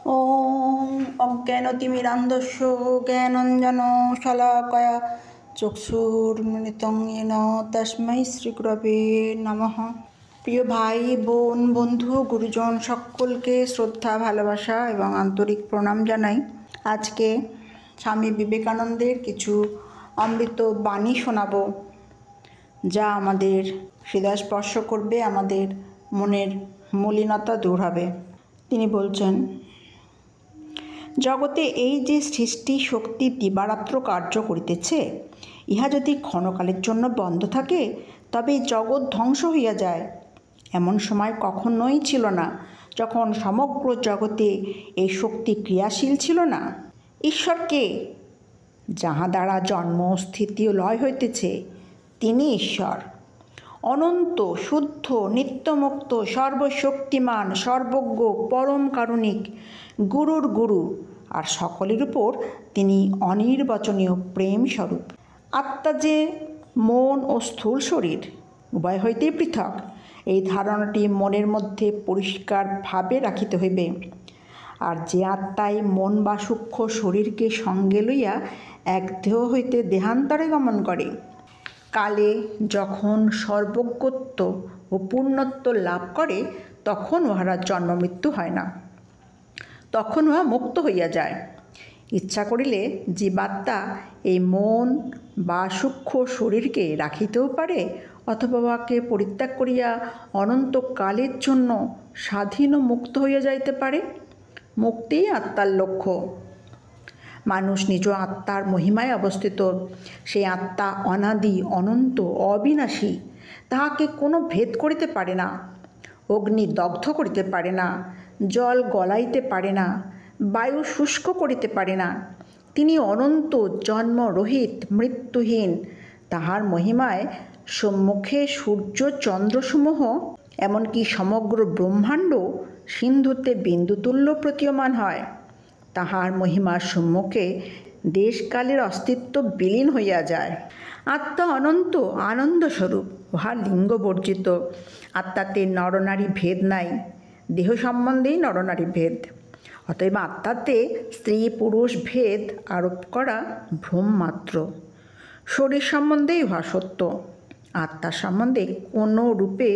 ॐ अज्ञानतिमिरान्धस्य ज्ञानाञ्जनशलाकया चक्षुर्मिलितं येन तस्मै শ্রীগুরবে নমঃ। প্রিয় ভাই বোন বন্ধু গুরুজন সকলকে শ্রদ্ধা ভালোবাসা এবং আন্তরিক প্রণাম জানাই। আজকে স্বামী বিবেকানন্দের কিছু অমৃত বাণী শোনাবো, যা আমাদের হৃদয় স্পর্শ করবে, আমাদের মনের মলিনতা দূর হবে। তিনি বলছেন, জগতে এই যে সৃষ্টি শক্তি দিবারাত্র কার্য করিতেছে, ইহা যদি ক্ষণকালের জন্য বন্ধ থাকে তবে জগৎ ধ্বংস হইয়া যায়। এমন সময় কখনোই ছিল না যখন সমগ্র জগতে এই শক্তি ক্রিয়াশীল ছিল না। ঈশ্বরকে, যাহা দ্বারা জন্ম স্থিতি ও লয় হইতেছে, তিনি ঈশ্বর, অনন্ত শুদ্ধ নিত্যমুক্ত সর্বশক্তিমান সর্বজ্ঞ পরম কারুণিক গুরুর গুরু, আর সকলের উপর তিনি অনির্বচনীয় প্রেম স্বরূপ। আত্মা যে মন ও স্থূল শরীর উভয় হইতেই পৃথক, এই ধারণাটি মনের মধ্যে পরিষ্কারভাবে রাখিতে হইবে। আর যে আত্মাই মন বা সূক্ষ্ম শরীরকে সঙ্গে লইয়া এক দেহ হইতে দেহান্তরে গমন করে, কালে যখন সর্বজ্ঞত্ব ও পূর্ণত্ব লাভ করে, তখন উহারা জন্ম মৃত্যু হয় না, তখন উহা মুক্ত হইয়া যায়। ইচ্ছা করিলে জীবাত্মা এই মন বা সূক্ষ্ম শরীরকে রাখিতেও পারে, অথবা উহাকে পরিত্যাগ করিয়া অনন্তকালের জন্য স্বাধীন ও মুক্ত হইয়া যাইতে পারে। মুক্তিই আত্মার লক্ষ্য। মানুষ নিজ আত্মার মহিমায় অবস্থিত। সেই আত্মা অনাদি অনন্ত অবিনাশী, তাহাকে কোনো ভেদ করিতে পারে না। অগ্নি দগ্ধ করিতে পারে না, জল গলাইতে পারে না, বায়ু শুষ্ক করিতে পারে না। তিনি অনন্ত, জন্মরহিত, মৃত্যুহীন। তাহার মহিমায় সম্মুখে সূর্য চন্দ্রসমূহ, এমনকি সমগ্র ব্রহ্মাণ্ড সিন্ধুতে বিন্দুতুল্য প্রতীয়মান হয়। তাহার মহিমার সম্মুখে দেশকালের অস্তিত্ব বিলীন হইয়া যায়। আত্মা অনন্ত আনন্দস্বরূপ, উহা লিঙ্গ বর্জিত। আত্মাতে নরনারী ভেদ নাই, দেহ সম্বন্ধেই নরনারী ভেদ। অতএব আত্মাতে স্ত্রী পুরুষ ভেদ আরোপ করা ভ্রম মাত্র। শরীর সম্বন্ধেই উহা সত্য। আত্মার সম্বন্ধে কোনো রূপে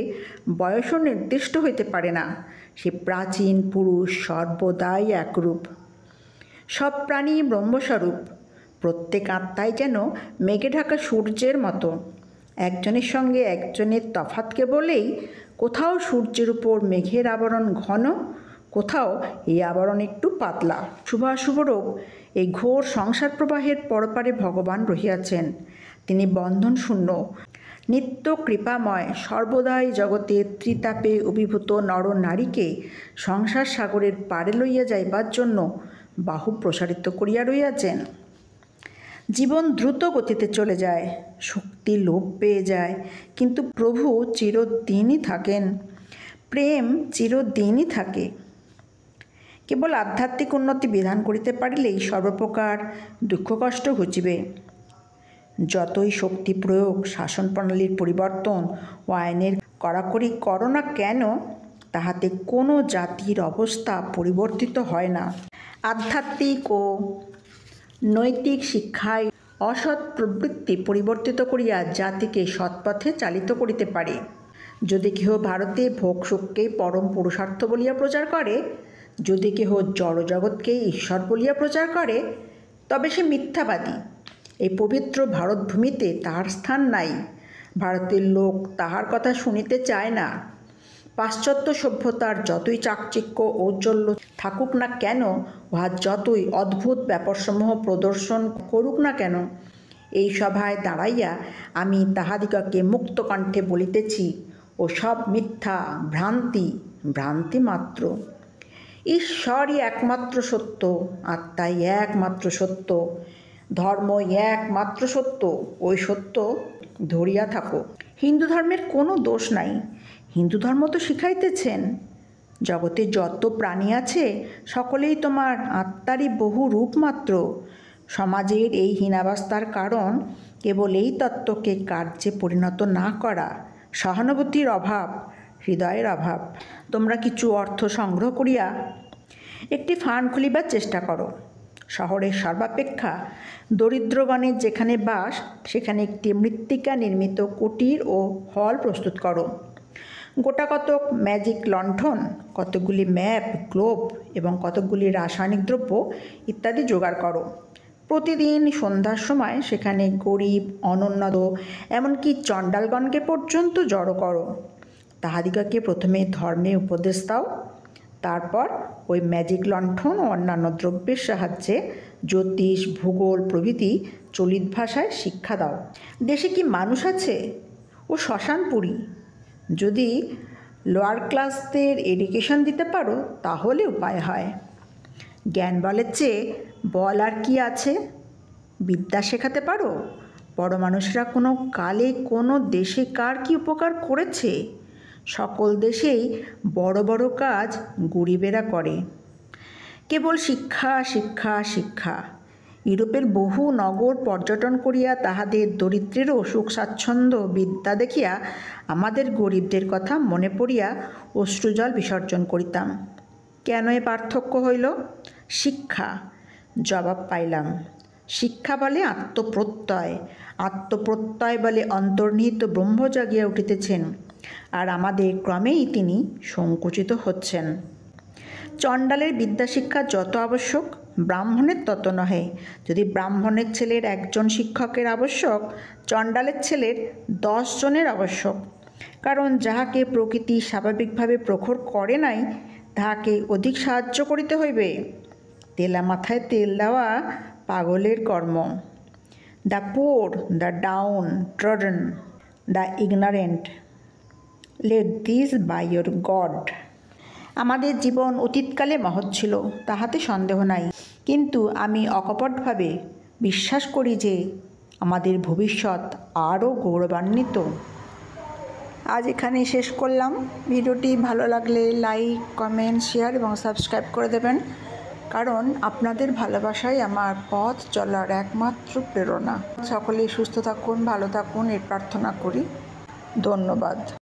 বয়সও নির্দিষ্ট হইতে পারে না। সে প্রাচীন পুরুষ সর্বদাই একরূপ। সব প্রাণী ব্রহ্মস্বরূপ। প্রত্যেক আত্মাই যেন মেঘে ঢাকা সূর্যের মতো। একজনের সঙ্গে একজনের তফাৎ কেবলেই কোথাও সূর্যের উপর মেঘের আবরণ ঘন, কোথাও এই আবরণ একটু পাতলা। শুভাশুভরূপ এই ঘোর সংসার প্রবাহের পরপারে ভগবান রহিয়াছেন। তিনি বন্ধনশূন্য, নিত্য কৃপাময়, সর্বদাই জগতের ত্রিতাপে অভিভূত নর নারীকে সংসার সাগরের পারে লইয়া যাইবার জন্য বাহু প্রসারিত করিয়া রইয়াছেন। জীবন দ্রুত গতিতে চলে যায়, শক্তি লোপ পেয়ে যায়, কিন্তু প্রভু চিরদিনই থাকেন, প্রেম চিরদিনই থাকে। কেবল আধ্যাত্মিক উন্নতি বিধান করিতে পারিলেই সর্বপ্রকার দুঃখ কষ্ট ঘুচিবে। যতই শক্তি প্রয়োগ, শাসন প্রণালীর পরিবর্তন ও আইনের কড়াকড়ি করো না কেন, তাহাতে কোনো জাতির অবস্থা পরিবর্তিত হয় না। আধ্যাত্মিক ও নৈতিক শিক্ষায় অসৎ প্রবৃত্তি পরিবর্তিত করিয়া জাতিকে সৎপথে চালিত করিতে পারে। যদি কেহ ভারতে ভোগ সুখকেই পরম পুরুষার্থ বলিয়া প্রচার করে, যদি কেহ জড়জগৎকেই ঈশ্বর বলিয়া প্রচার করে, তবে সে মিথ্যাবাদী। এই পবিত্র ভারতভূমিতে তাহার স্থান নাই। ভারতের লোক তাহার কথা শুনিতে চায় না। পাশ্চাত্য সভ্যতার যতই চাকচিক্য ঔজ্জ্বল্য থাকুক না কেন, উহা যতই অদ্ভুত ব্যাপারসমূহ প্রদর্শন করুক না কেন, এই সভায় দাঁড়াইয়া আমি তাহাদিগকে মুক্ত কণ্ঠে বলিতেছি, ও সব মিথ্যা, ভ্রান্তি, ভ্রান্তি মাত্র। ঈশ্বরই একমাত্র সত্য, আত্মাই একমাত্র সত্য, ধর্মই একমাত্র সত্য। ওই সত্য ধরিয়া থাকো। হিন্দু ধর্মের কোনো দোষ নাই। হিন্দু ধর্ম তো শিখাইতেছেন, জগতে যত প্রাণী আছে সকলেই তোমার আত্মারই বহু রূপ মাত্র। সমাজের এই হীনাবস্থার কারণ কেবল এই তত্ত্বকে কার্যে পরিণত না করা, সহানুভূতির অভাব, হৃদয়ের অভাব। তোমরা কিছু অর্থ সংগ্রহ করিয়া একটি ফার্ম খুলিবার চেষ্টা করো। শহরের সর্বাপেক্ষা দরিদ্রগণের যেখানে বাস সেখানে একটি মৃত্তিকা নির্মিত কুটির ও হল প্রস্তুত করো। গোটা কতক ম্যাজিক লণ্ঠন, কতকগুলি ম্যাপ, গ্লোব এবং কতকগুলি রাসায়নিক দ্রব্য ইত্যাদি জোগাড় করো। প্রতিদিন সন্ধ্যার সময় সেখানে গরিব, অনুন্নত, এমনকি চণ্ডালগণকে পর্যন্ত জড়ো করো। তাহাদিগকে প্রথমে ধর্মে উপদেশ দাও, তারপর ওই ম্যাজিক লণ্ঠন ও অন্যান্য দ্রব্যের সাহায্যে জ্যোতিষ, ভূগোল প্রভৃতি চলিত ভাষায় শিক্ষা দাও। দেশে কি মানুষ আছে? ও শ্মশানপুরী। যদি লোয়ার ক্লাসদের এডুকেশন দিতে পারো তাহলে উপায় হয়। জ্ঞান বলের চেয়ে বল আর কি আছে? বিদ্যা শেখাতে পারো। বড় মানুষরা কোনো কালে কোনো দেশে কার কি উপকার করেছে? সকল দেশেই বড় বড় কাজ গরিবেরা করে। কেবল শিক্ষা, শিক্ষা, শিক্ষা। ইউরোপের বহু নগর পর্যটন করিয়া তাহাদের দরিদ্রেরও সুখ স্বাচ্ছন্দ্য বিদ্যা দেখিয়া আমাদের গরিবদের কথা মনে পড়িয়া অশ্রুজল বিসর্জন করিতাম। কেন এ পার্থক্য হইল? শিক্ষা। জবাব পাইলাম। শিক্ষা বলে আত্মপ্রত্যয়, আত্মপ্রত্যয় বলে অন্তর্নিহিত ব্রহ্ম জাগিয়া উঠিতেছেন, আর আমাদের ক্রমেই তিনি সংকুচিত হচ্ছেন। চণ্ডালের বিদ্যাশিক্ষা যত আবশ্যক, ব্রাহ্মণের তত নহে। যদি ব্রাহ্মণের ছেলের একজন শিক্ষকের আবশ্যক, চণ্ডালের ছেলের 10 জনের আবশ্যক। কারণ যাহাকে প্রকৃতি স্বাভাবিকভাবে প্রখর করে নাই, তাহাকে অধিক সাহায্য করিতে হইবে। তেলা মাথায় তেল দেওয়া পাগলের কর্ম। The poor, the downtrodden, the ignorant, let this by your God. আমাদের জীবন অতীতকালে মহৎ ছিল, তাহাতে সন্দেহ নাই, কিন্তু আমি অকপটভাবে বিশ্বাস করি যে আমাদের ভবিষ্যৎ আরও গৌরবান্বিত। আজ এখানেই শেষ করলাম। ভিডিওটি ভালো লাগলে লাইক, কমেন্ট, শেয়ার এবং সাবস্ক্রাইব করে দেবেন, কারণ আপনাদের ভালোবাসাই আমার পথ চলার একমাত্র প্রেরণা। সকলেই সুস্থ থাকুন, ভালো থাকুন, এর প্রার্থনা করি। ধন্যবাদ।